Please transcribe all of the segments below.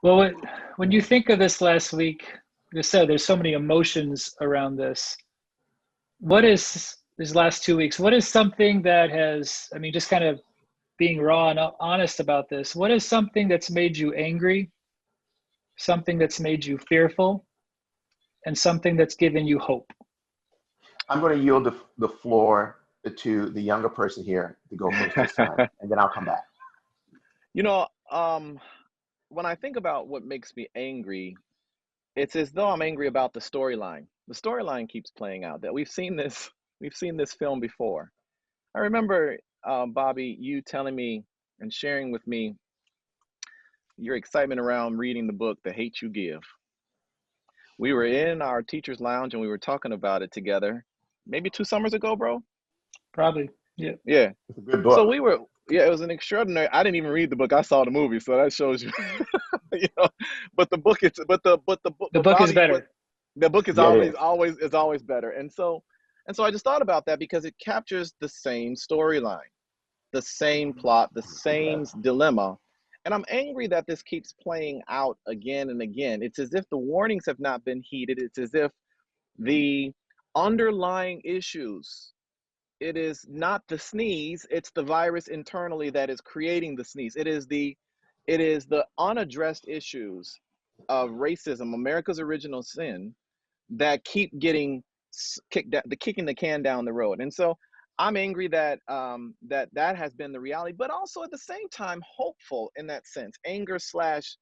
Well, when you think of this last week, like I said, there's so many emotions around this. What is these last 2 weeks? What is something that has, I mean, just kind of being raw and honest about this, what is something that's made you angry, something that's made you fearful, and something that's given you hope? I'm going to yield the floor to the younger person here to go first this time, and then I'll come back. You know, when I think about what makes me angry, it's as though I'm angry about the storyline. The storyline keeps playing out. That we've seen this film before. I remember, Bobby, you telling me and sharing with me your excitement around reading the book, The Hate You Give. We were in our teacher's lounge and we were talking about it together, maybe 2 summers ago, bro. Probably. Yeah. Yeah. It's a good So book. it was an extraordinary. I didn't even read the book. I saw the movie, so that shows you, you know. But the book, The but book is Bobby, better. the book is Yeah, it always better. And so I just thought about that because it captures the same storyline, the same plot, the is. It same does. dilemma. And I'm angry that this keeps playing out again and again. It's as if the warnings have not been heeded. It's as if the underlying issues, it is not the sneeze, it's the virus internally that is creating the sneeze. It is the unaddressed issues of racism, America's original sin, that keep getting kicking the can down the road. And so I'm angry that that has been the reality, but also at the same time hopeful in that sense, anger slash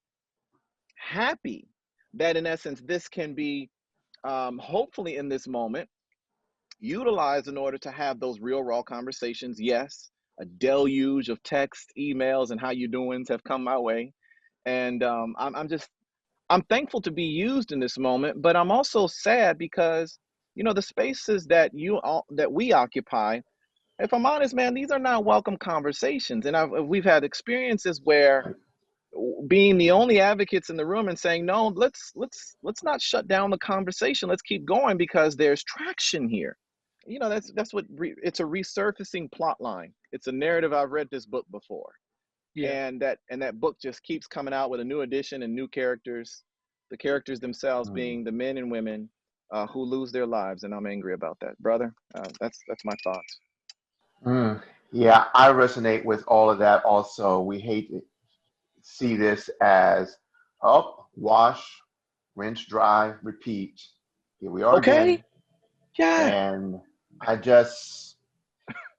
happy that in essence this can be, hopefully in this moment, utilized in order to have those real raw conversations. Yes, a deluge of text, emails, and how you doings have come my way, and I'm thankful to be used in this moment, but I'm also sad because the spaces that we occupy. If I'm honest, man, these are not welcome conversations, and we've had experiences where being the only advocates in the room and saying no, let's not shut down the conversation. Let's keep going because there's traction here. That's what it's a resurfacing plot line. It's a narrative. I've read this book before, Yeah. and that book just keeps coming out with a new edition and new characters. The characters themselves Mm. being the men and women who lose their lives, and I'm angry about that, brother. That's my thoughts. Mm. Yeah, I resonate with all of that also. We hate to see this as, oh, wash, rinse, dry, repeat. Here we are Okay. again. Yeah. And I just,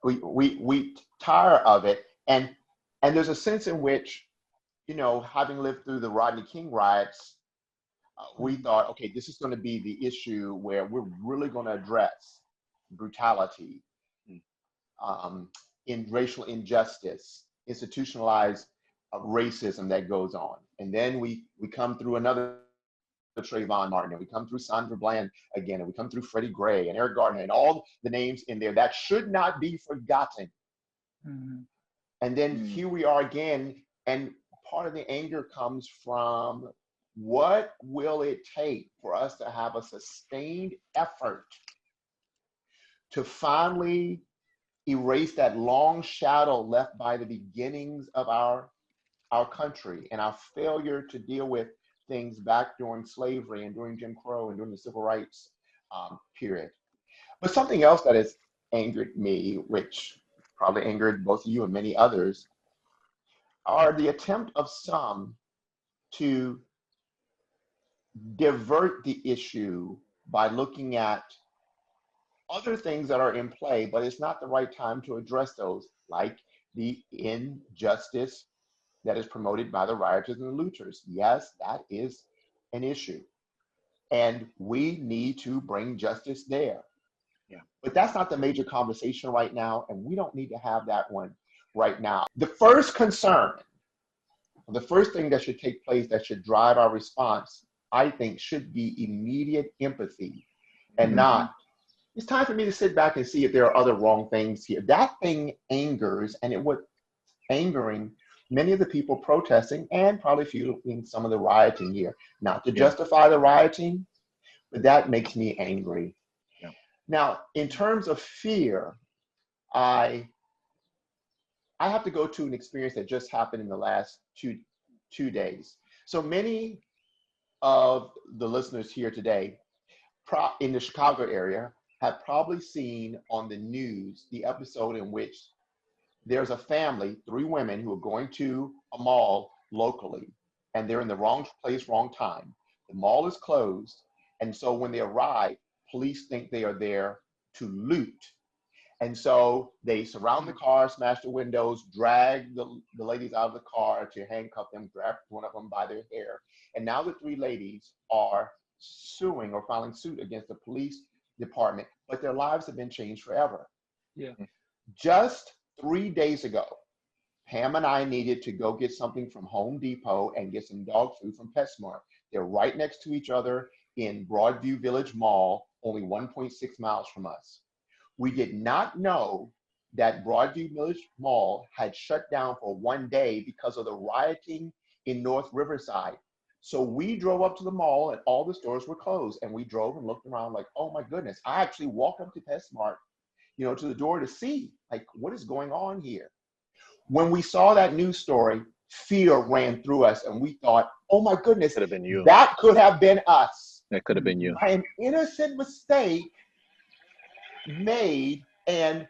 we tire of it. And there's a sense in which, having lived through the Rodney King riots, we thought, okay, this is going to be the issue where we're really going to address brutality, um, in racial injustice, institutionalized racism that goes on. And then we come through another Trayvon Martin, and we come through Sandra Bland again, and we come through Freddie Gray and Eric Gardner and all the names in there that should not be forgotten. Mm-hmm. And then here we are again, and part of the anger comes from what will it take for us to have a sustained effort to finally erase that long shadow left by the beginnings of our country and our failure to deal with things back during slavery and during Jim Crow and during the civil rights period. But something else that has angered me, which probably angered both of you and many others, are the attempt of some to divert the issue by looking at other things that are in play, but it's not the right time to address those, like the injustice that is promoted by the rioters and the looters. Yes, that is an issue. And we need to bring justice there. Yeah. But that's not the major conversation right now, and we don't need to have that one right now. The first concern, the first thing that should take place that should drive our response, I think, should be immediate empathy and not, it's time for me to sit back and see if there are other wrong things here. That thing angers, and it was angering many of the people protesting and probably fueling some of the rioting here. Not to justify the rioting, but that makes me angry. Yeah. Now, in terms of fear, I have to go to an experience that just happened in the last two days. So many of the listeners here today in the Chicago area have probably seen on the news the episode in which there's a family, 3 women who are going to a mall locally, and they're in the wrong place, wrong time. The mall is closed, and so when they arrive, police think they are there to loot. And so they surround the car, smash the windows, drag the ladies out of the car to handcuff them, grab one of them by their hair. And now the 3 ladies are suing or filing suit against the police department, but their lives have been changed forever. Yeah. Just 3 days ago, Pam and I needed to go get something from Home Depot and get some dog food from PetSmart. They're right next to each other in Broadview Village Mall, only 1.6 miles from us. We did not know that Broadview Village Mall had shut down for 1 day because of the rioting in North Riverside. So we drove up to the mall and all the stores were closed, and we drove and looked around like, oh my goodness. I actually walked up to PetSmart, to the door to see, like, what is going on here? When we saw that news story, fear ran through us, and we thought, oh my goodness, Could have been you. that could have been us. That could have been you. By an innocent mistake made, and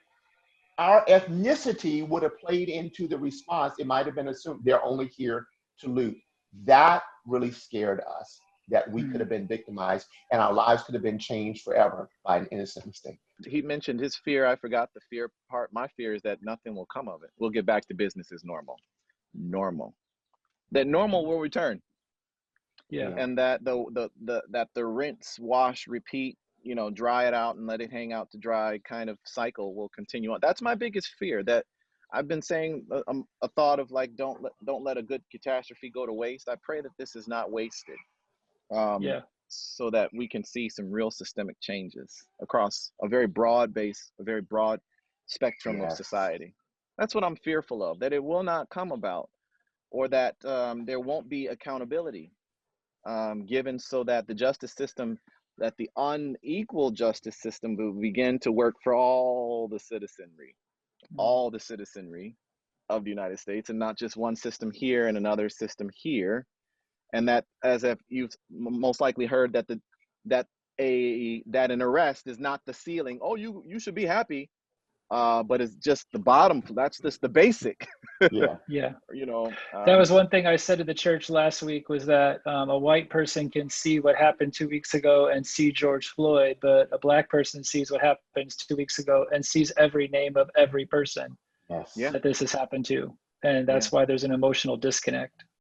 our ethnicity would have played into the response. It might have been assumed they're only here to loot. That really scared us, that we could have been victimized and our lives could have been changed forever by an innocent mistake. He mentioned his fear. I forgot the fear part. My fear is that nothing will come of it. We'll get back to business as normal. That normal will return. Yeah. And that the rinse, wash, repeat, dry it out and let it hang out to dry kind of cycle will continue on. That's my biggest fear, that I've been saying a thought of like, don't let a good catastrophe go to waste. I pray that this is not wasted. So that we can see some real systemic changes across a very broad base, a very broad spectrum of society. That's what I'm fearful of, that it will not come about, or that there won't be accountability given, so that the justice system, that the unequal justice system will begin to work for all the citizenry of the United States, and not just one system here and another system here. And that, as if you've most likely heard, that an arrest is not the ceiling. Oh, you should be happy, but it's just the bottom. That's just the basic. Yeah. Yeah. That was one thing I said to the church last week, was that a white person can see what happened 2 weeks ago and see George Floyd, but a black person sees what happens 2 weeks ago and sees every name of every person that this has happened to. And that's why there's an emotional disconnect.